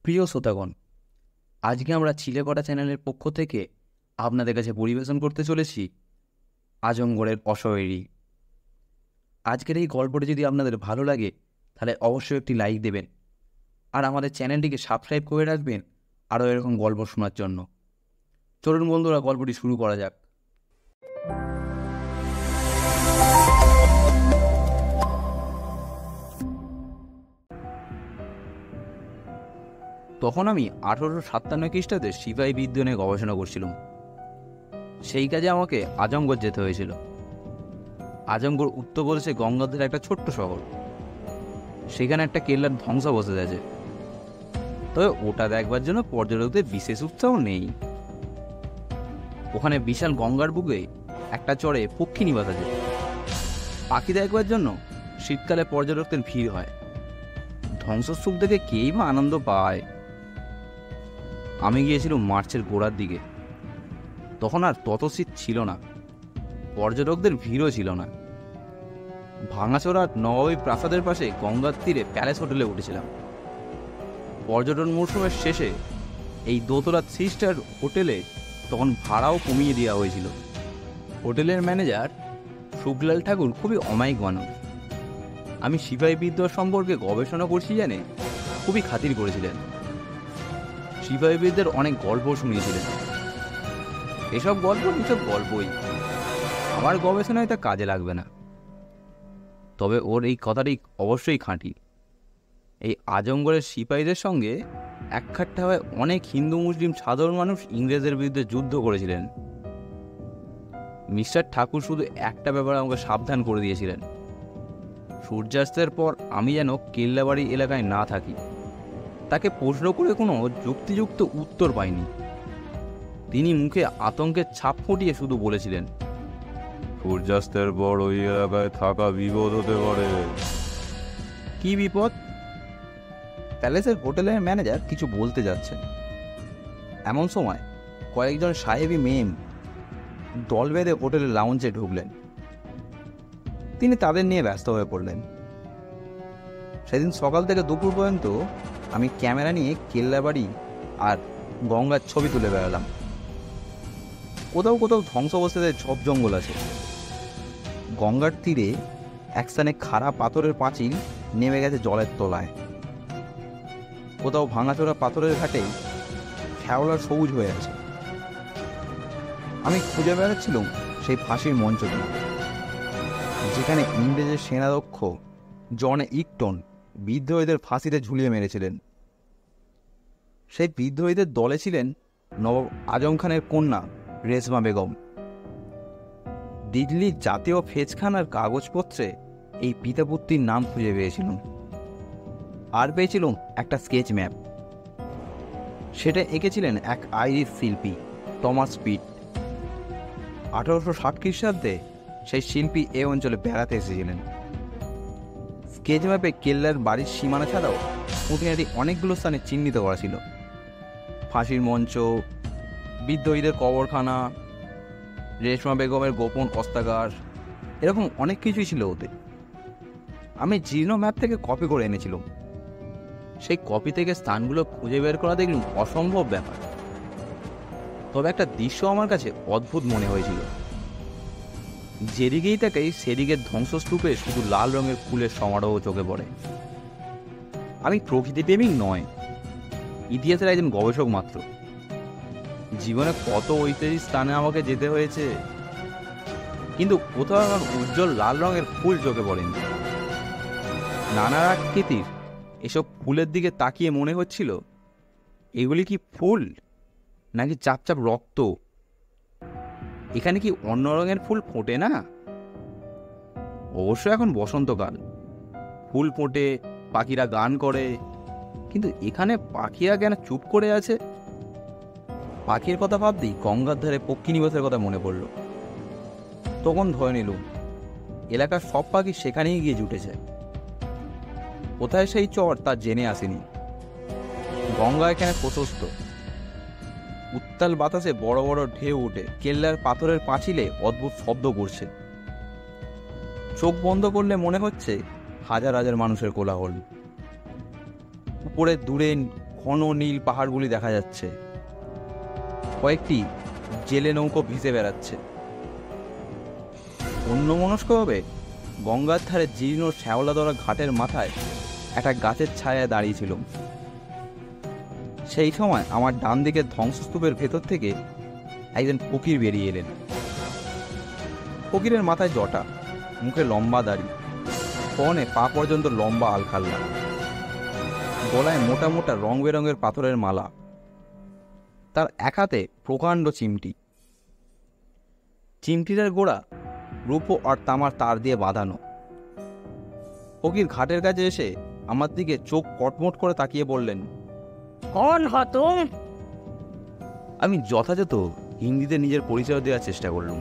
প্রিয় শ্রোতাগণ, আজকে আমরা চিলেকোঠা চ্যানেলের পক্ষ থেকে আপনাদের কাছে পরিবেশন করতে চলেছি আজমগড়ের অশরীরী। আজকের এই গল্পটি যদি আপনাদের ভালো লাগে তাহলে অবশ্যই একটি লাইক দেবেন আর আমাদের চ্যানেলটিকে সাবস্ক্রাইব করে রাখবেন আরও এরকম গল্প শোনার জন্য। চলুন বন্ধুরা, গল্পটি শুরু করা যাক। তখন আমি 1857 খ্রিস্টাব্দে সিপাহী বিদ্রোহ নিয়ে গবেষণা করছিলাম। সেই কাজে আমাকে আজমগড় যেতে হয়েছিল। আজমগড় উত্তরপ্রদেশে গঙ্গাধরের একটা ছোট্ট শহর। সেখানে একটা কেল্লার ধ্বংস বসে আছে, তবে ওটা দেখবার জন্য পর্যটকদের বিশেষ উৎসাহ নেই। ওখানে বিশাল গঙ্গার বুকে একটা চরে পক্ষী নিবাস আছে। পাখি দেখবার জন্য শীতকালে পর্যটকদের ভিড় হয়। ধ্বংসস্তূপ দেখে কেই বা আনন্দ পায়। আমি গিয়েছিলাম মার্চের গোড়ার দিকে। তখন আর তত শীত ছিল না, পর্যটকদের ভিড়ও ছিল না। ভাঙাচোরা নবাবী প্রাসাদের পাশে গঙ্গার তীরে প্যালেস হোটেলে উঠেছিলাম। পর্যটন মৌসুমের শেষে এই দোতলা 3 স্টার হোটেলে তখন ভাড়াও কমিয়ে দেওয়া হয়েছিল। হোটেলের ম্যানেজার শুকলাল ঠাকুর খুবই অমায়িক মানুষ। আমি সিপাহী বিদ্রোহ সম্পর্কে গবেষণা করছি জেনে খুবই খাতির করেছিলেন। সিপাহী বিদ্রোহের অনেক গল্প শুনিয়েছিলেন। এসব গল্পই আমার গবেষণায় তা কাজে লাগবে না, তবে ওর এই কথাটি অবশ্যই খাঁটি। এই আজমগড়ের সিপাহীদের সঙ্গে একখাট্টা হয়ে অনেক হিন্দু মুসলিম সাধারণ মানুষ ইংরেজদের বিরুদ্ধে যুদ্ধ করেছিলেন। মিস্টার ঠাকুর শুধু একটা ব্যাপারে আমাকে সাবধান করে দিয়েছিলেন, সূর্যাস্তের পর আমি যেন কেল্লাবাড়ি এলাকায় না থাকি। তাকে প্রশ্ন করে কোনো যুক্তিযুক্ত উত্তর পাইনি। তিনি মুখে আতঙ্কের ছাপ ফুটিয়ে শুধু বলেছিলেন, সূর্যাস্তের পর ওই এলাকায় থাকা বিপদ হতে পারে। কি বিপদ? প্যালেসের হোটেলের ম্যানেজার কিছু বলতে যাচ্ছেন, এমন সময় কয়েকজন সাহেবী মেম দল বেঁধে হোটেলের লাউঞ্জে ঢুকলেন। তিনি তাদের নিয়ে ব্যস্ত হয়ে পড়লেন। সেদিন সকাল থেকে দুপুর পর্যন্ত আমি ক্যামেরা নিয়ে কেল্লাবাড়ি আর গঙ্গার ছবি তুলে বেড়ালাম। কোথাও কোথাও ধ্বংসাবশেষের ঝোপ জঙ্গল আছে। গঙ্গার তীরে এক স্থানে খাড়া পাথরের পাঁচিল নেমে গেছে জলের তলায়। কোথাও ভাঙাচোরা পাথরের ঘাটে শ্যাওলার সবুজ হয়ে আছে। আমি খুঁজে বেড়াচ্ছিলাম সেই ফাঁসির মঞ্চটি, যেখানে ইংরেজের সেনাধ্যক্ষ জন ইকটন বিদ্রোহীদের ফাঁসিতে ঝুলিয়ে মেরেছিলেন। সেই বিদ্রোহীদের দলে ছিলেন নবাব আজম খানের কন্যা রেশমা বেগম। দিল্লির জাতীয় ফেজখানার কাগজপত্রে এই পিতাপুত্রীর নাম খুঁজে পেয়েছিলাম, আর পেয়েছিলাম একটা স্কেচ ম্যাপ। সেটা এঁকেছিলেন এক আইরিশ শিল্পী টমাস পিট। 1860 খ্রিস্টাব্দে সেই শিল্পী এ অঞ্চলে বেড়াতে এসেছিলেন। স্কেচ ম্যাপে কেল্লার বাড়ির সীমানা ছাড়াও খুঁটিনাটি অনেকগুলো স্থানে চিহ্নিত করা ছিল। ফাঁসির মঞ্চ, বিদ্রোহীদের কবরখানা, রেশমা বেগমের গোপন অস্ত্রাগার, এরকম অনেক কিছুই ছিল ওতে। আমি জীর্ণ ম্যাপ থেকে কপি করে এনেছিলাম। সেই কপি থেকে স্থানগুলো খুঁজে বের করা দেখলাম অসম্ভব ব্যাপার। তবে একটা দৃশ্য আমার কাছে অদ্ভুত মনে হয়েছিল। যেদিকেই তাকাই সেদিকে ধ্বংসস্তূপে শুধু লাল রঙের ফুলের সমারোহ চোখে পড়ে। আমি প্রকৃতিপ্রেমিক নয়, ইতিহাসের একজন গবেষক মাত্র। জীবনে কত ঐতিহাসিক স্থানে আমাকে যেতে হয়েছে, কিন্তু কোথাও আমার উজ্জ্বল লাল রঙের ফুল চোখে পড়েনি। নানা আকৃতির এসব ফুলের দিকে তাকিয়ে মনে হচ্ছিল, এগুলি কি ফুল নাকি চাপ চাপ রক্ত? এখানে কি অন্য রঙের ফুল ফোটে না? অবশ্য এখন বসন্তকাল, ফুল ফোটে, পাখিরা গান করে, কিন্তু এখানে পাখিরা কেন চুপ করে আছে? পাখির কথা ভাবতেই গঙ্গার ধারে পক্ষী নিবাসের কথা মনে পড়ল। তখন ধরে নিলুম এলাকার সব পাখি সেখানেই গিয়ে জুটেছে। কোথায় সেই চর তা জেনে আসেনি। গঙ্গা এখানে প্রশস্ত, উত্তাল বাতাসে বড় বড় ঢেউ উঠে কেল্লার পাথরের পাঁচিলে অদ্ভুত শব্দ করছে। চোখ বন্ধ করলে মনে হচ্ছে হাজার হাজার মানুষের কোলাহল। উপরে দূরে ঘন নীল পাহাড়গুলি দেখা যাচ্ছে। কয়েকটি জেলে নৌকো ভেসে বেড়াচ্ছে। অন্যমনস্কভাবে গঙ্গার ধারে জীর্ণ শ্যাওলাধরা ঘাটের মাথায় একটা গাছের ছায়ায় দাঁড়িয়েছিল। সেই সময় আমার ডান দিকের ধ্বংসস্তূপের ভেতর থেকে একজন ফকির বেরিয়ে এলেন। ফকিরের মাথায় জটা, মুখে লম্বা দাড়ি, কনে পা পর্যন্ত লম্বা আলখাল্লা, গলায় মোটা মোটা রং বেরঙের পাথরের মালা, তার এক হাতে প্রকাণ্ড চিমটি। চিমটিটার গোড়া রূপো আর তামার তার দিয়ে বাঁধানো। ফকির ঘাটের কাছে এসে আমার দিকে চোখ কটমট করে তাকিয়ে বললেন, कौन हो तुम? আমি যথাযথ হিন্দিতে নিজের পরিচয় দেওয়ার চেষ্টা করলুম।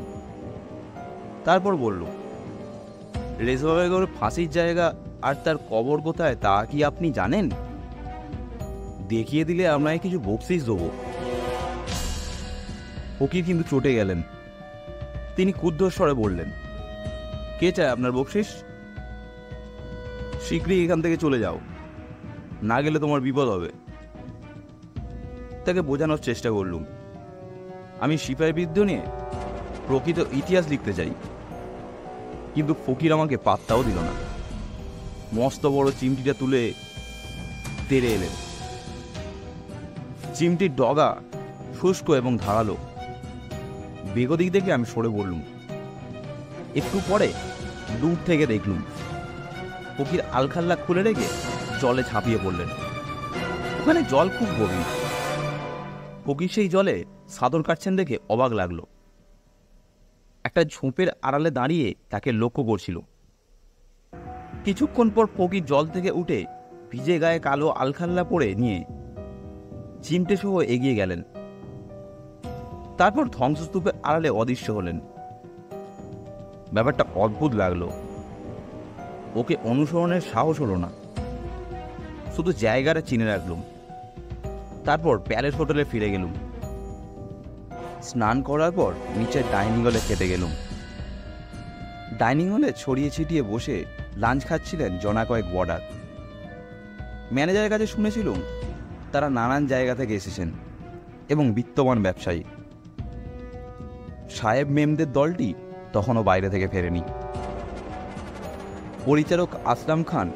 তারপর বলল, রেজওয়াবেগর ফাঁসির জায়গা আর তার কবর কোথায় তা কি আপনি জানেন? দেখিয়ে দিলে আপনাকে কিছু বকশিস দেবো। ফকির কিন্তু চটে গেলেন। তিনি ক্ষুব্ধ স্বরে বললেন, কে চায় আপনার বকশিস? শীঘ্রই এখান থেকে চলে যাও, না গেলে তোমার বিপদ হবে। তাকে বোঝানোর চেষ্টা করলুম আমি সিপাহী বিদ্রোহ নিয়ে প্রকৃত ইতিহাস লিখতে চাই, কিন্তু ফকির আমাকে পাত্তাও দিল না। মস্ত বড় চিমটিটা তুলে তেড়ে এলেন। চিমটির ডগা শুষ্ক এবং ধারালো। বেগদিক দেখে আমি সরে পড়লুম। একটু পরে দূর থেকে দেখলুম ফকির আলখাল্লা খুলে রেখে জলে ঝাঁপিয়ে পড়লেন। ওখানে জল খুব গভীর। ফকির সেই জলে সাঁতার কাটছেন দেখে অবাক লাগলো। একটা ঝোপের আড়ালে দাঁড়িয়ে তাকে লক্ষ্য করছিল। কিছুক্ষণ পর ফকির জল থেকে উঠে ভিজে গায়ে কালো আলখাল্লা পরে নিয়ে চিমটে সহ এগিয়ে গেলেন। তারপর ধ্বংসস্তূপের আড়ালে অদৃশ্য হলেন। ব্যাপারটা অদ্ভুত লাগলো। ওকে অনুসরণের সাহস হলো না, শুধু জায়গাটা চিনে রাখলুম। তারপর প্যালেস হোটেলে ফিরে গেলুম। স্নান করার পর নিচের ডাইনিং হলে খেতে গেলুম। ডাইনিং হলে ছড়িয়ে ছিটিয়ে বসে লাঞ্চ খাচ্ছিলেন জনা কয়েক বর্ডার। ম্যানেজারের কাছে শুনেছিলুম তারা নানান জায়গা থেকে এসেছেন এবং বিত্তবান ব্যবসায়ী। সাহেব মেমদের দলটি তখনও বাইরে থেকে ফেরেনি। পরিচারক আসলাম খান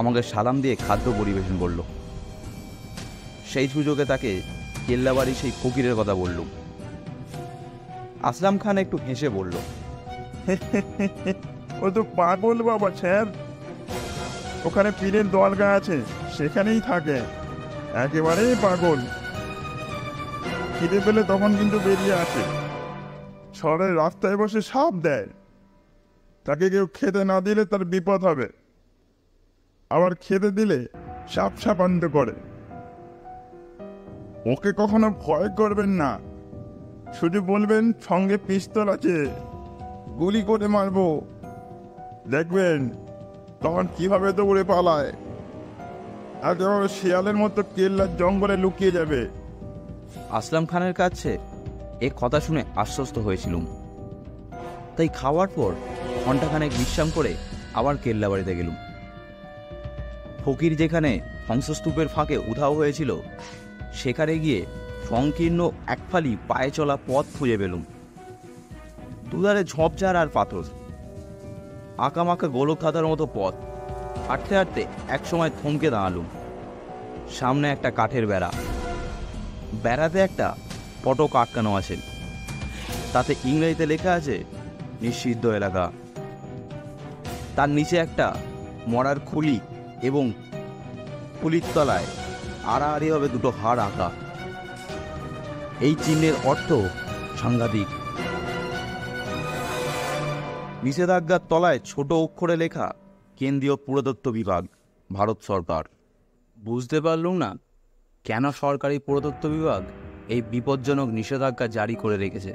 আমাকে সালাম দিয়ে খাদ্য পরিবেশন করল। সেই সুযোগে তাকে কেল্লাবাড়ি সেই ফকিরের কথা বললুম। আসলাম খান একটু হেসে বলল, ও তো পাগল বাবা স্যার। ওখানে পীরের দলগা আছে, সেখানেই থাকে। একেবারেই পাগল। খিদে পেলে তখন কিন্তু বেরিয়ে আসে। শহরের রাস্তায় বসে সাপ দেয়। তাকে কেউ খেতে না দিলে তার বিপদ হবে। আবার খেতে দিলে সাপ সাপান্ত করে। ওকে কখনো ভয় করবেন না, শুধু বলবেন সঙ্গে পিস্তল আছে, গুলি করে মারবো। দেখবেন তখন কিভাবে দৌড়ে পালায়। একেবারে শিয়ালের মতো কেল্লার জঙ্গলে লুকিয়ে যাবে। আসলাম খানের কাছে এ কথা শুনে আশ্বস্ত হয়েছিলুম। তাই খাওয়ার পর ঘণ্টাখানেক বিশ্রাম করে আবার কেল্লাবাড়িতে গেলুম। ফকির যেখানে ধ্বংসস্তূপের ফাঁকে উধাও হয়েছিল সেখানে গিয়ে সংকীর্ণ একফালি পায়ে চলা পথ খুঁজে পেলুম। দুধারে ঝোপঝাড় আর পাথর, আঁকামাকা গোলক ধাঁধার মতো পথ। হাঁটতে হাঁটতে একসময় থমকে দাঁড়ালুম। সামনে একটা কাঠের বেড়া। বেড়াতে একটা ফটক আটকানো আছে, তাতে ইংরেজিতে লেখা আছে নিষিদ্ধ এলাকা। তার নিচে একটা মরার খুলি এবং খুলির তলায় আড়াআড়িভাবে দুটো হাড় আঁকা। এই চিহ্নের অর্থ সাংঘাতিক। নিষেধাজ্ঞার তলায় ছোট অক্ষরে লেখা কেন্দ্রীয় পুরাতত্ত্ব বিভাগ, ভারত সরকার। বুঝতে পারলুম না কেন সরকারি পুরাতত্ত্ব বিভাগ এই বিপজ্জনক নিষেধাজ্ঞা জারি করে রেখেছে।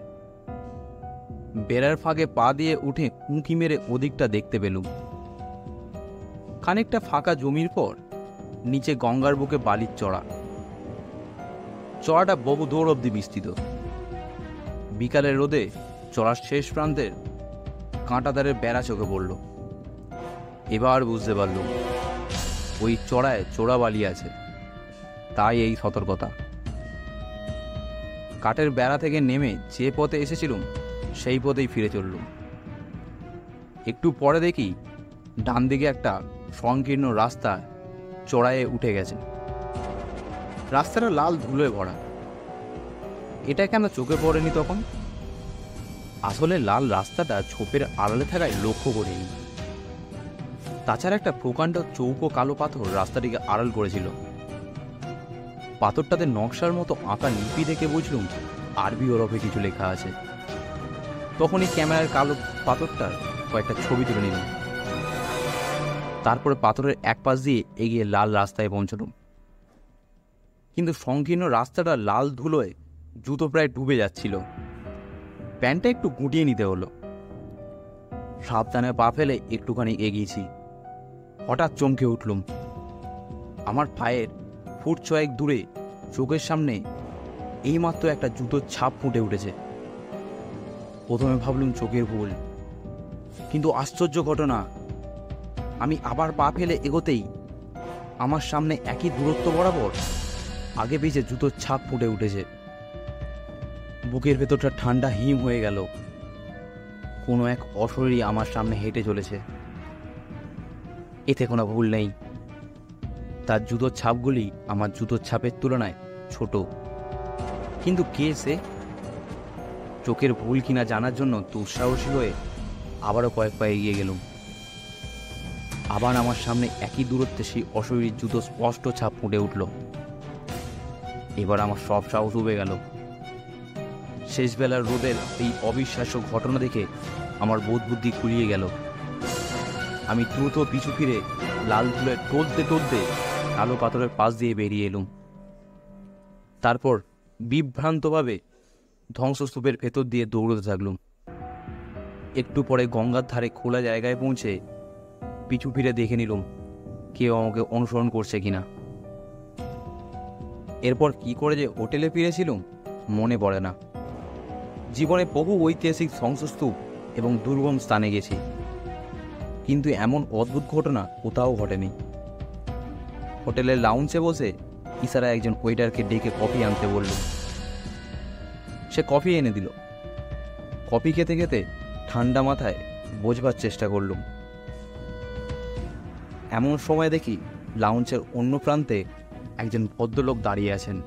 বেড়ার ফাঁকে পা দিয়ে উঠে উঁকি মেরে ওদিকটা দেখতে পেলুম। খানিকটা ফাঁকা জমির পর নিচে গঙ্গার বুকে বালির চড়া। চড়াটা বহু দূর অব্দি বিস্তৃত। বিকালের রোদে চড়ার শেষ প্রান্তের কাঁটাতারের বেড়া চোখে পড়ল। এবার বুঝতে পারলুম ওই চড়ায় চোরাবালি আছে। তাই এই সতর্কতা। কাঠের বেড়া থেকে নেমে যে পথে এসেছিলুম সেই পথেই ফিরে চললুম। একটু পরে দেখি ডান দিকে একটা সংকীর্ণ রাস্তা চড়াইয়ে উঠে গেছে। রাস্তাটা লাল ধুলোয় ভরা। এটা কেন চোখে পড়েনি তখন? আসলে লাল রাস্তাটা ঝোপের আড়ালে থাকায় লক্ষ্য করিনি। তাছাড়া একটা প্রকাণ্ড চৌকো কালো পাথর রাস্তাটিকে আড়াল করেছিল। পাথরটাতে নকশার মতো আঁকা লিপি দেখে বুঝলুম আরবি ওরফে কিছু লেখা আছে। তখনই ক্যামেরার কালো পাথরটার কয়েকটা ছবি তুলে নিলাম। তারপরে পাথরের এক পাশ দিয়ে এগিয়ে লাল রাস্তায় পৌঁছলুম। কিন্তু সংকীর্ণ রাস্তাটা লাল ধুলোয় জুতো প্রায় ডুবে যাচ্ছিল। প্যান্টটা একটু গুটিয়ে নিতে হলো। সাবধানে পা ফেলে একটুখানি এগিয়েছি। হঠাৎ চমকে উঠলুম। আমার পায়ের ফুট 6 দূরে চোখের সামনে এইমাত্র একটা জুতোর ছাপ ফুটে উঠেছে। প্রথমে ভাবলুম চোখের ভুল, কিন্তু আশ্চর্য ঘটনা, আমি আবার পা ফেলে এগোতেই আমার সামনে একই দূরত্ব বরাবর আগে পিছে জুতোর ছাপ ফুটে উঠেছে। বুকের ভেতরটা ঠান্ডা হিম হয়ে গেল। কোনো এক অশরীরী আমার সামনে হেঁটে চলেছে। এতে কোনো ভুল নেই। তার জুতোর ছাপগুলি আমার জুতোর ছাপের তুলনায় ছোট। কিন্তু কে সে? চোখের ভুল কিনা জানার জন্য দুঃসাহসী হয়ে আবারও কয়েক পা এগিয়ে গেলুম। আবার আমার সামনে একই দূরত্বে সেই অশরীরী জুতো স্পষ্ট ছাপ ফুটে উঠল। এবার আমার সব সাহস উবে গেল। শেষবেলার রোদের এই অবিশ্বাস্য ঘটনা দেখে আমার বোধ বুদ্ধি কুলিয়ে গেল। আমি দ্রুত পিছু ফিরে লাল ধুলোয় টলতে টলতে কালো পাথরের পাশ দিয়ে বেরিয়ে এলুম। তারপর বিভ্রান্তভাবে ধ্বংসস্তূপের ভেতর দিয়ে দৌড়তে থাকলুম। একটু পরে গঙ্গার ধারে খোলা জায়গায় পৌঁছে পিছু ফিরে দেখে নিলুম কেউ আমাকে অনুসরণ করছে কিনা। এরপর কি করে যে হোটেলে ফিরেছিলুম মনে পড়ে না। জীবনে বহু ঐতিহাসিক ধ্বংসস্তূপ এবং দুর্গম স্থানে গেছি, কিন্তু এমন অদ্ভুত ঘটনা কোথাও ঘটেনি। হোটেলের লাউঞ্জে বসে ইশারা একজন ওয়েটারকে ডেকে কফি আনতে বলল। সে কফি এনে দিল। কফি খেতে খেতে ঠান্ডা মাথায় বোঝবার চেষ্টা করলুম। এমন সময় দেখি লাউঞ্জের অন্য প্রান্তে একজন ভদ্রলোক দাঁড়িয়ে আছেন।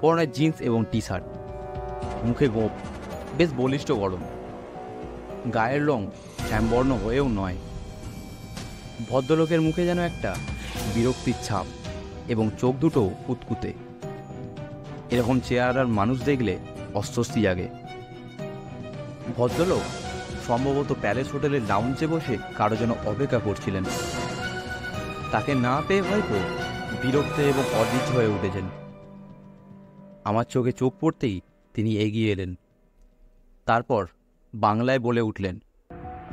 পরনে জিন্স এবং টি শার্ট, মুখে গোঁপ, বেশ বলিষ্ঠ গরম। গায়ের রং শ্যামবর্ণ হয়েও নয়। ভদ্রলোকের মুখে যেন একটা বিরক্তির ছাপ এবং চোখ দুটো কুতকুতে। এরকম চেহারার মানুষ দেখলে অস্বস্তি জাগে। ভদ্রলোক সম্ভবত প্যালেস হোটেলের লাউঞ্জে বসে কারো যেন অপেক্ষা করছিলেন। তাকে না পেয়ে হয়তো বিরক্ত এবং অধৈর্য হয়ে উঠেছেন। আমার চোখে চোখ পড়তেই তিনি এগিয়ে এলেন। তারপর বাংলায় বলে উঠলেন,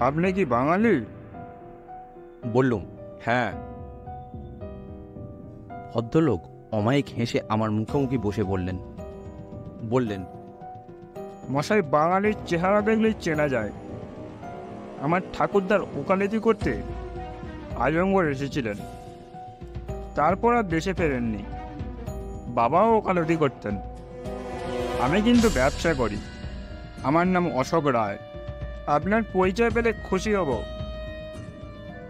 আপনি কি বাঙালি? বললুম, হ্যাঁ। ভদ্রলোক অমায়িক হেসে আমার মুখোমুখি বসে বললেন, মশাই, বাঙালির চেহারা দেখলেই চেনা যায়। আমার ঠাকুরদার ওকালতি করতে আজমগড় এসেছিলেন, তারপর আর দেশে ফেরেননি। বাবাও ওকালতি করতেন। আমি কিন্তু ব্যবসা করি। আমার নাম অশোক রায়। আপনার পরিচয় পেলে খুশি হব।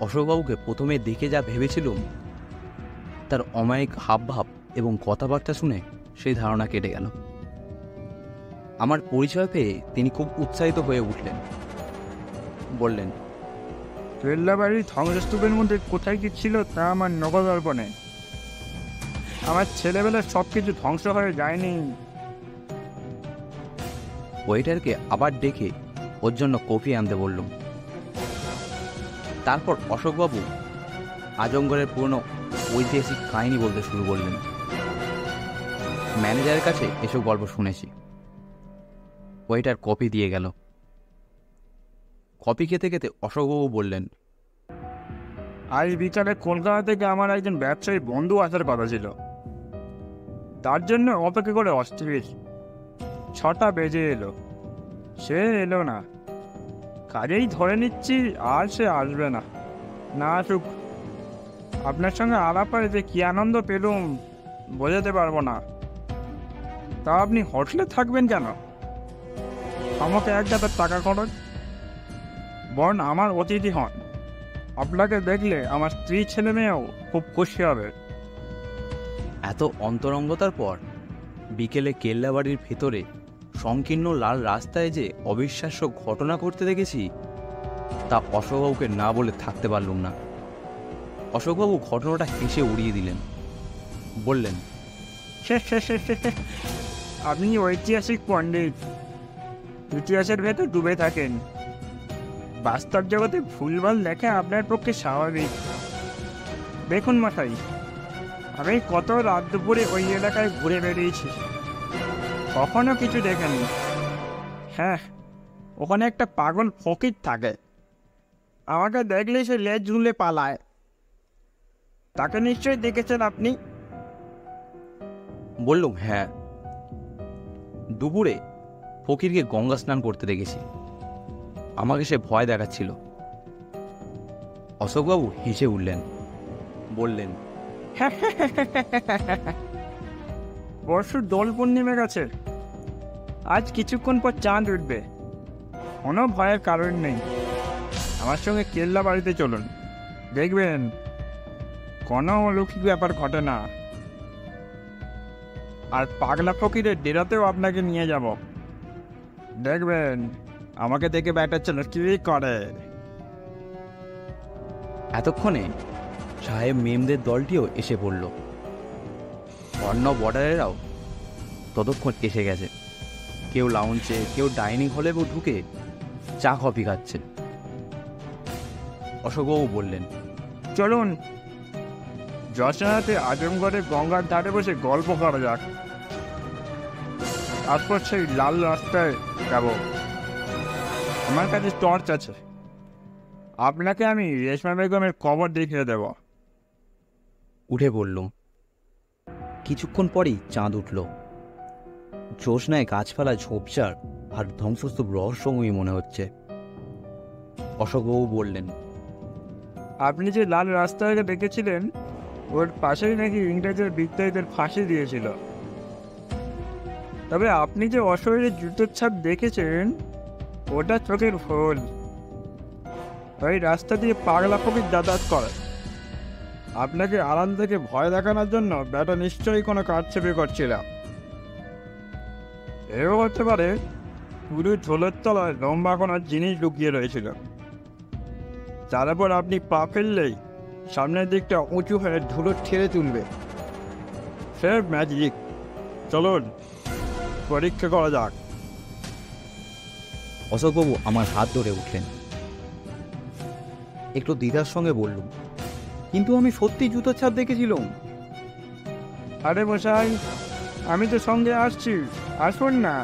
অশোকবাবুকে প্রথমে দেখে যা ভেবেছিলুম তার অমায়িক হাবভাব এবং কথাবার্তা শুনে সেই ধারণা কেটে গেল। আমার পরিচয় পেয়ে তিনি খুব উৎসাহিত হয়ে উঠলেন। বললেন, কেল্লাবাড়ির ধ্বংসস্তূপের মধ্যে কোথায় কি ছিল তা আমার নগদর্প নেই। আমার ছেলেবেলার সব কিছু ধ্বংস হয়ে যায়নি। ওয়েটারকে আবার ডেকে ওর জন্য কফি আনতে বললুম। তারপর অশোকবাবু আজমগড়ের পুরনো ঐতিহাসিক কাহিনী বলতে শুরু করলেন। ম্যানেজারের কাছে এসব গল্প শুনেছি। ওয়েটার কফি দিয়ে গেল। কফি খেতে খেতে অশোকবাবু বললেন, আজ বিকালে কলকাতা থেকে আমার একজন ব্যবসায়ী বন্ধু আসার কথা ছিল। তার জন্য অপেক্ষা করে অস্থির। 6টা বেজে এলো, সে এলো না। কাজেই ধরে নিচ্ছি আর সে আসবে না। না আসুক। আপনার সঙ্গে আলাপ করে যে কি আনন্দ পেলুম বোঝাতে পারবো না। তা আপনি হোটেলে থাকবেন কেন? আমাকে এক গাদার টাকা খরচ, বরং আমার অতিথি হন। আপনাকে দেখলে আমার স্ত্রী ছেলে মেয়েও খুব খুশি হবে। এত অন্তরঙ্গতার পর বিকেলে কেল্লাবাড়ির ভেতরে সংকীর্ণ লাল রাস্তায় যে অবিশ্বাস্য ঘটনা ঘটতে দেখেছি তা অশোকবাবুকে না বলে থাকতে পারলুম না। অশোকবাবু ঘটনাটা হেসে উড়িয়ে দিলেন, বললেন, আপনি ঐতিহাসিক পণ্ডিত, ইতিহাসের ভেতর ডুবে থাকেন। বাস্তব জগতে ভুলভাল দেখা আপনার পক্ষে স্বাভাবিক। দেখুন মশাই, আমি কত রাত দুপুরে ওই এলাকায় ঘুরে বেরিয়েছি, কখনো কিছু দেখেনি। হ্যাঁ, ওখানে একটা পাগল ফকির থাকে, আমাকে দেখলেই সে লেজ ঝুলে পালায়। তাকে নিশ্চয়ই দেখেছেন আপনি? বললুম, হ্যাঁ, দুপুরে ফকিরকে গঙ্গা স্নান করতে দেখেছি। আমাকে সে ভয় দেখাচ্ছিল। অশোকবাবু হেসে উঠলেন, বললেন, পরশু দোল পূর্ণিমা গেছে, আজ কিছুক্ষণ পর চাঁদ উঠবে। কোনো ভয়ের কারণ নেই। আমার সঙ্গে কেল্লা বাড়িতে চলুন, দেখবেন কোনো অলৌকিক ব্যাপার ঘটে না। আর পাগলা ফকিরের ডেরাতেও আপনাকে নিয়ে যাব, দেখবেন আমাকে দেখে ব্যাটার ছিল কি করে। এতক্ষণে সাহেব মেমদের দলটিও এসে পড়ল। অন্য বর্ডারেরাও ততক্ষণ এসে গেছে। কেউ লাউঞ্চে, কেউ ডাইনিং হলে ঢুকে চা কফি খাচ্ছে। অশোকবাবু বললেন, চলুন যশোনাতে আজমগড়ের গঙ্গার ধারে বসে গল্প করা যাক, তারপর সেই লাল রাস্তায় যাব। আমার কাছে টর্চ আছে, আপনাকে আমি রেশমা বেগমের কবর দেখিয়ে দেব। উঠে পড়লুম। কিছুক্ষণ পরেই চাঁদ উঠল। জ্যোৎস্নায় গাছপালা ঝোপঝাড় আর ধ্বংসস্তূপ রহস্যময়ী মনে হচ্ছে। অশোকবাবু বললেন, আপনি যে লাল রাস্তাটাকে দেখেছিলেন, ওর পাশেই নাকি ইংরেজের বিদ্রোহীদের ফাঁসি দিয়েছিল। তবে আপনি যে অশরীরের জুতোর ছাপ দেখেছেন, ওটা চোখের ভুল। ওই রাস্তা দিয়ে পাগলা ফকির যাতায়াত করে। আপনাকে আড়াল থেকে ভয় দেখানোর জন্য ব্যাটা নিশ্চয়ই কোনো কারচেপে করছিল। এও হতে পারে পুরো ঝোলের তলায় লম্বা কোনো জিনিস লুকিয়ে রয়েছিল, যার উপর আপনি পা ফেললেই সামনের দিকটা উঁচু হয়ে ধুলো ঠেলে তুলবে। সে ম্যাজিক। চলুন পরীক্ষা করা যাক। অশোকবাবু আমার হাত ধরে উঠলেন। একটু দ্বিধার সঙ্গে বললুম, কিন্তু আমি সত্যি জুতোর ছাপ দেখেছিলাম। আরে মশাই, আমি তো সঙ্গে আসছি, আসুন না।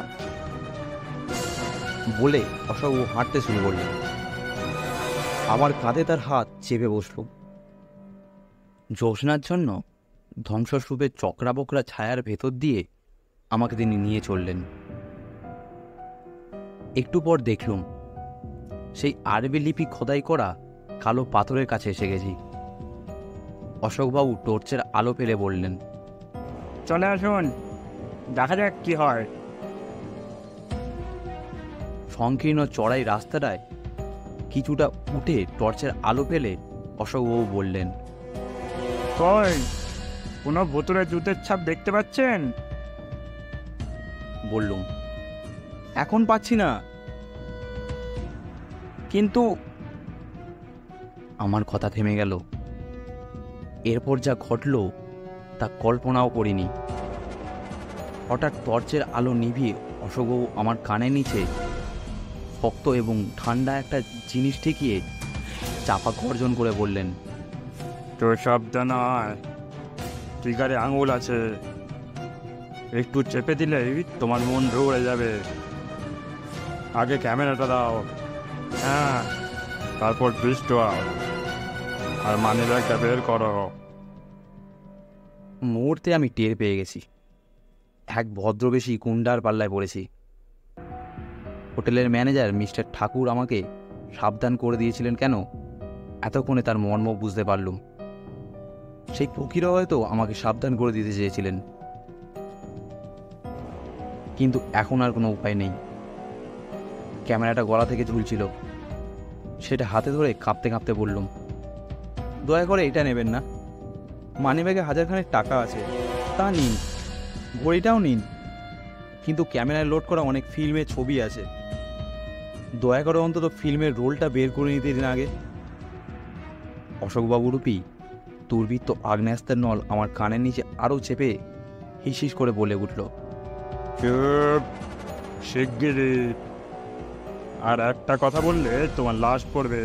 বলে অশোকবাবু হাঁটতে শুরু করলেন। আমার কাঁধে তার হাত চেপে বসল। জ্যোৎস্নার জন্য ধ্বংসস্তূপের চক্রাবকরা ছায়ার ভেতর দিয়ে আমাকে তিনি নিয়ে চললেন। একটু পর দেখলুম সেই আরবি লিপি খোদাই করা কালো পাথরের কাছে এসে গেছি। অশোকবাবু টর্চের আলো পেলে বললেন, চলে আসুন, দেখা যাক কি হয়। সংকীর্ণ চড়াই রাস্তাটায় কিছুটা উঠে টর্চের আলো পেলে অশোকবাবু বললেন, কই, কোনো ভুতুরে জুতের ছাপ দেখতে পাচ্ছেন? বললুম, এখন পাচ্ছি না, কিন্তু আমার কথা থেমে গেল। এরপর যা ঘটল তা কল্পনাও করিনি। হঠাৎ টর্চের আলো নিভিয়ে অশোকবাবু আমার কানের নিচে শক্ত এবং ঠান্ডা একটা জিনিস ঠেকিয়ে চাপা গর্জন করে বললেন, তোর শব্দ নয়, ট্রিগারে আঙুল আছে, একটু চেপে দিলেই তোমার মন দৌড়ে যাবে। আগে ক্যামেরাটা দাও, হ্যাঁ, তারপর দৃষ্ট আর মানি ব্যাগটা বের করো। মুহূর্তে আমি টের পেয়ে গেছি এক ভদ্রবেশী গুন্ডার পাল্লায় পড়েছি। হোটেলের ম্যানেজার মিস্টার ঠাকুর আমাকে সাবধান করে দিয়েছিলেন কেন, এতক্ষণে তার মর্ম বুঝতে পারলুম। সেই ফকিরা হয়তো আমাকে সাবধান করে দিতে চেয়েছিলেন, কিন্তু এখন আর কোনো উপায় নেই। ক্যামেরাটা গলা থেকে ঝুলছিল, সেটা হাতে ধরে কাঁপতে কাঁপতে বললুম, দয়া করে এটা নেবেন না। মানিব্যাগে 1000 টাকা আছে, তা নিন, ঘড়িটাও নিন, কিন্তু ক্যামেরায় লোড করা অনেক ফিল্মের ছবি আছে, দয়া করে অন্তত ফিল্মের রোলটা বের করে নিতে দিন আগে। অশোকবাবু রূপী দুর্বৃত্ত আগ্নেয়াস্ত্রের নল আমার কানের নিচে আরও চেপে হিস হিস করে বলে উঠল, চুপ, শিগগিরি। আর একটা কথা বললে তোমার লাশ পড়বে,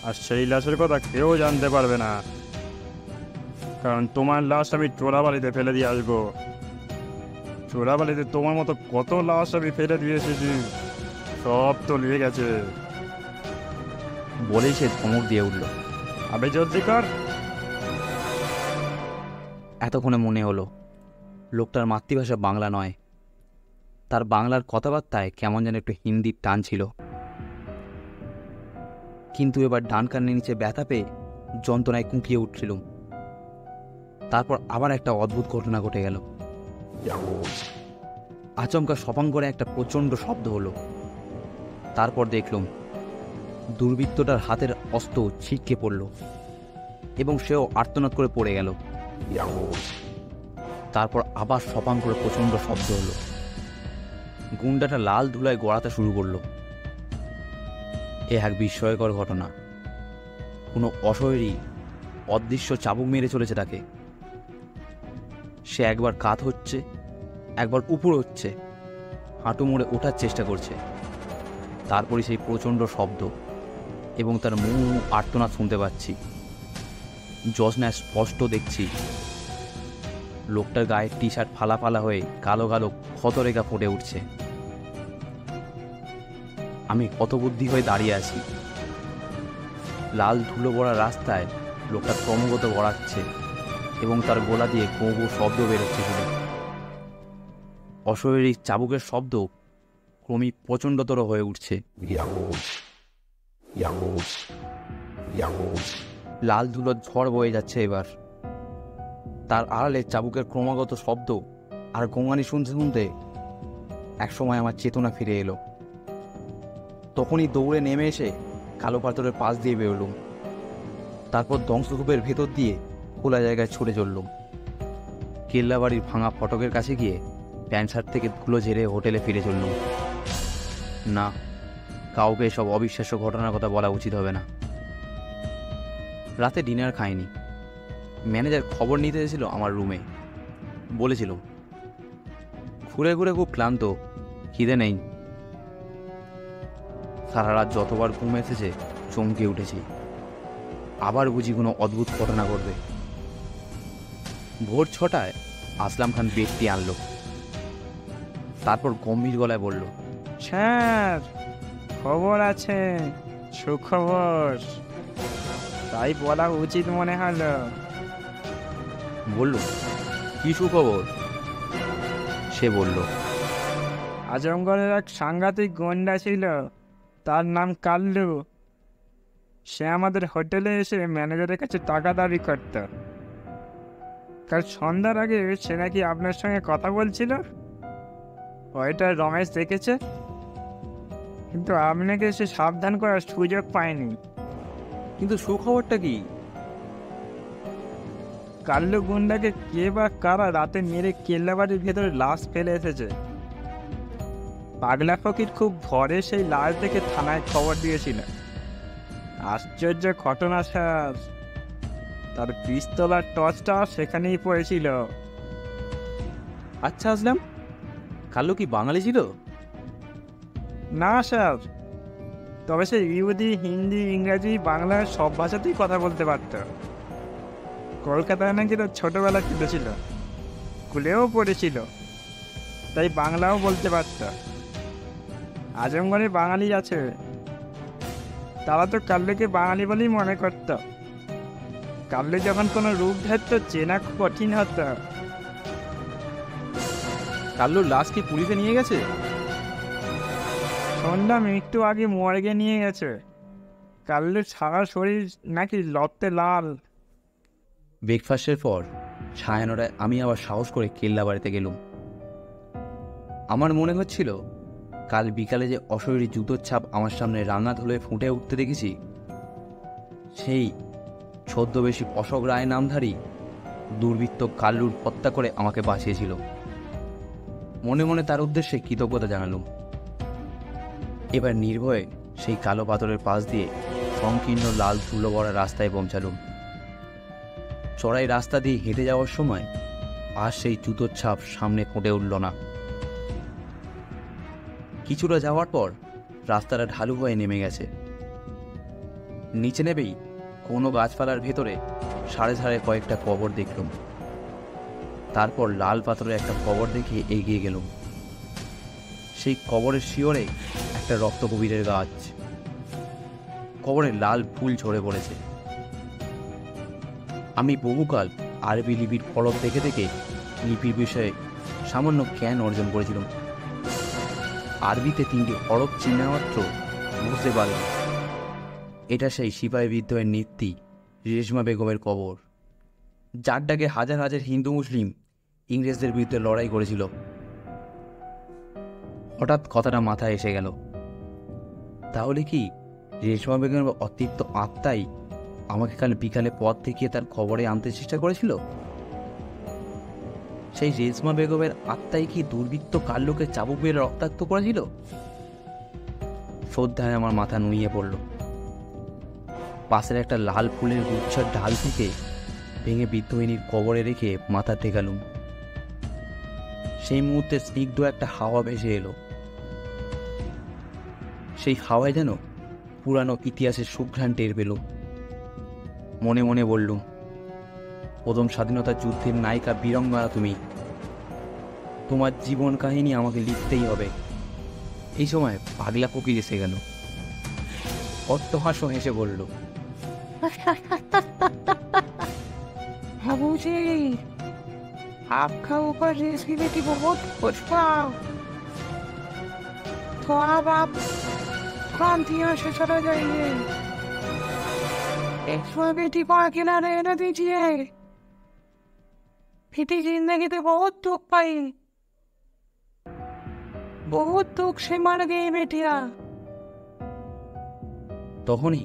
আর সেই লাশের কথা কেউ জানতে পারবে না, কারণ তোমার লাশ আমি চোরাবালিতে ফেলে দিয়ে আসবো। চোরাবালিতে তোমার মতো কত লাশ আমি ফেলে দিয়ে এসেছি, সব তো নিয়ে গেছে। বলেই সে ধমক দিয়ে উঠল। আবে জলদি কর। এতক্ষণে মনে হলো লোকটার মাতৃভাষা বাংলা নয়, তার বাংলার কথাবার্তায় কেমন যেন একটু হিন্দির টান ছিল। কিন্তু এবার ডান কানের নিচে ব্যথা পেয়ে যন্ত্রণায় কুঁকিয়ে উঠছিলুম। তারপর আবার একটা অদ্ভুত ঘটনা ঘটে গেল। আচমকা সপাং করে একটা প্রচণ্ড শব্দ হলো। তারপর দেখলুম দুর্বৃত্তটার হাতের অস্ত্র ছিটকে পড়ল এবং সেও আর্তনাদ করে পড়ে গেল। তারপর আবার সপাং করে প্রচণ্ড শব্দ হলো। গুন্ডাটা লাল ধুলায় গড়াতে শুরু করলো। এ এক বিস্ময়কর ঘটনা। কোনো অশরীরী অদৃশ্য চাবুক মেরে চলেছে তাকে। সে একবার কাত হচ্ছে, একবার উপর হচ্ছে, হাঁটু মুড়ে ওঠার চেষ্টা করছে। তারপরে সেই প্রচণ্ড শব্দ এবং তার মুখ আর্তনাদ শুনতে পাচ্ছি। জজনায় স্পষ্ট দেখছি লোকটার গায়ের টি শার্ট ফালা ফালা হয়ে কালো কালো ক্ষতরেখা ফুটে উঠছে। আমি হতবুদ্ধি হয়ে দাঁড়িয়ে আছি। লাল ধুলো ভরা রাস্তায় লোকটা ক্রমাগত গড়াচ্ছে এবং তার গোলা দিয়ে গো গো শব্দ বেরোচ্ছে শুধু। অশরীরী চাবুকের শব্দ ক্রমেই প্রচণ্ডতর হয়ে উঠছে। লাল ধুলোর ঝড় বয়ে যাচ্ছে এবার। তার আড়ালে চাবুকের ক্রমাগত শব্দ আর গোঙানি শুনতে শুনতে একসময় আমার চেতনা ফিরে এলো। তখনই দৌড়ে নেমে এসে কালো পাথরের পাশ দিয়ে বেরোলুম। তারপর ধ্বংসকূপের ভেতর দিয়ে খোলা জায়গায় ছুটে চললুম। কেল্লাবাড়ির ভাঙা ফটকের কাছে গিয়ে প্যান্ট শার্ট থেকে ধুলো ঝেড়ে হোটেলে ফিরে চললুম। না, কাউকে এসব অবিশ্বাস্য ঘটনার কথা বলা উচিত হবে না। রাতে ডিনার খাইনি। ম্যানেজার খবর নিতে এসেছিল আমার রুমে। বলেছিল, ঘুরে ঘুরে খুব ক্লান্ত, খিদে নেই। সারা রাত যতবার ঘুম এসেছে চমকে উঠেছি। আবার বুঝি কোনো অদ্ভুত ঘটনা ঘটবে। ভোর 6টায় আসলাম খান বেডটি আনলো। তারপর গম্ভীর গলায় বলল, স্যার, খবর আছে, সুখবর। তাই বলা উচিত মনে হলো। বলল, কি সুখবর? সে বলল, আজমগড়ের এক সাংঘাতিক গুন্ডা ছিল, তার নাম কাল্লু। সে আমাদের হোটেলে এসে ম্যানেজারের কাছে টাকা দাবি করত। কাল সন্ধ্যার আগে সে নাকি আপনার সঙ্গে কথা বলছিল। ওইটা রমেশ দেখেছে, কিন্তু আপনাকে সে সাবধান করার সুযোগ পায়নি। কিন্তু সুখবরটা কি? কাল্লু গুন্ডাকে কে বা কারা রাতে মেরে কেল্লাবাড়ির ভেতরে লাশ ফেলে এসেছে। পাগলা ফকির খুব ভোরে সেই লাশ দেখে থানায় খবর দিয়েছিল। আশ্চর্য ঘটনা স্যার, তার পিস্তলার টর্চটা সেখানেই পড়েছিল। আচ্ছা আসলাম, কাল্লু কি বাঙালি ছিল? না স্যার, তবে সে ইহুদি, হিন্দি, ইংরাজি, বাংলা সব ভাষাতেই কথা বলতে পারত। কলকাতায় নাকি তার ছোটবেলা কেটেছিল, স্কুলেও পড়েছিল, তাই বাংলাও বলতে পারত। আজমগড়ে বাঙালি আছে, তারা তো কাল্লুকে বাঙালি বলেই মনে করত। কাল্লু যখন কোনো রূপ ধরত চেনা কঠিন হতো। কাল্লুর লাশ কি পুলিশে নিয়ে গেছে? শুনলাম একটু আগে মর্গে নিয়ে গেছে। কাল্লুর সারা শরীর নাকি রক্তে লাল। ব্রেকফাস্টের পর ছায়ানোটায় আমি আবার সাহস করে কেল্লা বাড়িতে গেলুম। আমার মনে হচ্ছিল কাল বিকালে যে অশরীরী জুতোর ছাপ আমার সামনে রাঙা ধুলোয় ফুটে উঠতে দেখেছি, সেই ছদ্মবেশী অশোক রায় নামধারী দুর্বৃত্ত কাল্লুর হত্যা করে আমাকে বাঁচিয়েছিল। মনে মনে তার উদ্দেশ্যে কৃতজ্ঞতা জানালুম। এবার নির্ভয়ে সেই কালো পাথরের পাশ দিয়ে সংকীর্ণ লাল ধুলো ভরা রাস্তায় পৌঁছালুম। চড়াই রাস্তা দিয়ে হেঁটে যাওয়ার সময় আর সেই জুতোর ছাপ সামনে ফুটে উঠল না। কিছুটা যাওয়ার পর রাস্তাটা ঢালু হয়ে নেমে গেছে। নিচে নেবেই কোনো গাছপালার ভেতরে সাড়ে সাড়ে কয়েকটা কবর দেখলুম। তারপর লাল পাথরের একটা কবর দেখে এগিয়ে গেলুম। সেই কবরের শিয়রে একটা রক্তকবিরের গাছ। কবরে লাল ফুল ঝরে পড়েছে। আমি বহুকাল আরবি লিপির ফলক দেখে দেখে লিপির বিষয়ে সামান্য জ্ঞান অর্জন করেছিলাম। আরবিতে 3টি হরফ চিহ্ন মাত্র বুঝতে পারলাম এটা সেই সিপাহী বিদ্রোহের নেত্রী রেশমা বেগমের কবর, যার ডাকে হাজার হাজার হিন্দু মুসলিম ইংরেজদের বিরুদ্ধে লড়াই করেছিল। হঠাৎ কথাটা মাথায় এসে গেল, তাহলে কি রেশমা বেগমের অতৃপ্ত আত্মাই আমাকে কাল বিকালে পথ দেখিয়ে তার খবরে আনতে চেষ্টা করেছিল? সেই রেশমা বেগমের আত্মাই কি দুর্বৃত্ত কাল্লুকে চাবুক মেরে রক্তাক্ত করেছিল? শ্রদ্ধায় আমার মাথা নুইয়ে পড়ল। পাশের একটা লাল ফুলের গুচ্ছার ঢাল থেকে ভেঙে বিদ্রোহিনীর কবরে রেখে মাথা টেকালুম। সেই মুহূর্তে স্নিগ্ধ একটা হাওয়া ভেসে এলো। সেই হাওয়ায় যেন পুরানো ইতিহাসের সুঘ্রাণ টের পেল। মনে মনে বললুম, প্রথম স্বাধীনতা যুদ্ধের নায়িকা বীরাঙ্গনা তুমি, তোমার জীবন কাহিনী আমাকে লিখতেই হবে। এই সময় পাগলা ফকির এসে গেল। অট্টহাস্য হেসে বলল, बाबूजी, आपका ऊपर रेस्पिरेटरी बहुत पुष्पा, तो अब आप तुरंत यहाँ से चला जाइए। एक्सट्रा बेटी को अकेला रहने दीजिए। बेटी जिंदगी तो बहुत दुख पाई, बहुत दुख से मर गई बेटिया। তখনই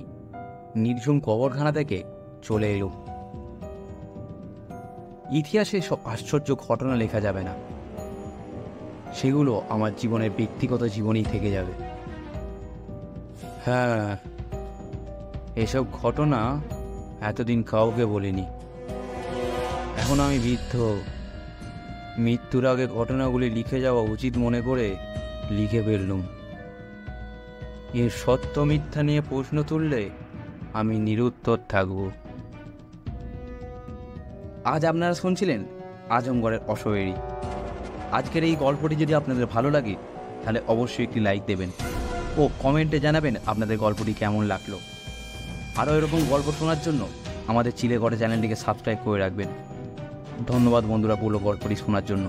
নির্ঝুম কবরখানা থেকে চলে এলো। ইতিহাসে সব আশ্চর্য ঘটনা লেখা যাবে না, সেগুলো আমার জীবনের ব্যক্তিগত জীবনেই থেকে যাবে। হ্যাঁ, এসব ঘটনা এতদিন কাউকে বলিনি। এখন আমি বৃদ্ধ, মৃত্যুর আগে ঘটনাগুলি লিখে যাওয়া উচিত মনে করে লিখে ফেললুম। এর সত্য মিথ্যা নিয়ে প্রশ্ন তুললে আমি নিরুত্তর থাকব। আজ আপনারা শুনছিলেন আজমগড়ের অশরীরী। আজকের এই গল্পটি যদি আপনাদের ভালো লাগে তাহলে অবশ্যই একটি লাইক দেবেন ও কমেন্টে জানাবেন আপনাদের গল্পটি কেমন লাগলো। আরও এরকম গল্প শোনার জন্য আমাদের চিলেগড়ে চ্যানেলটিকে সাবস্ক্রাইব করে রাখবেন। ধন্যবাদ বন্ধুরা পুরো গল্পটি শোনার জন্য।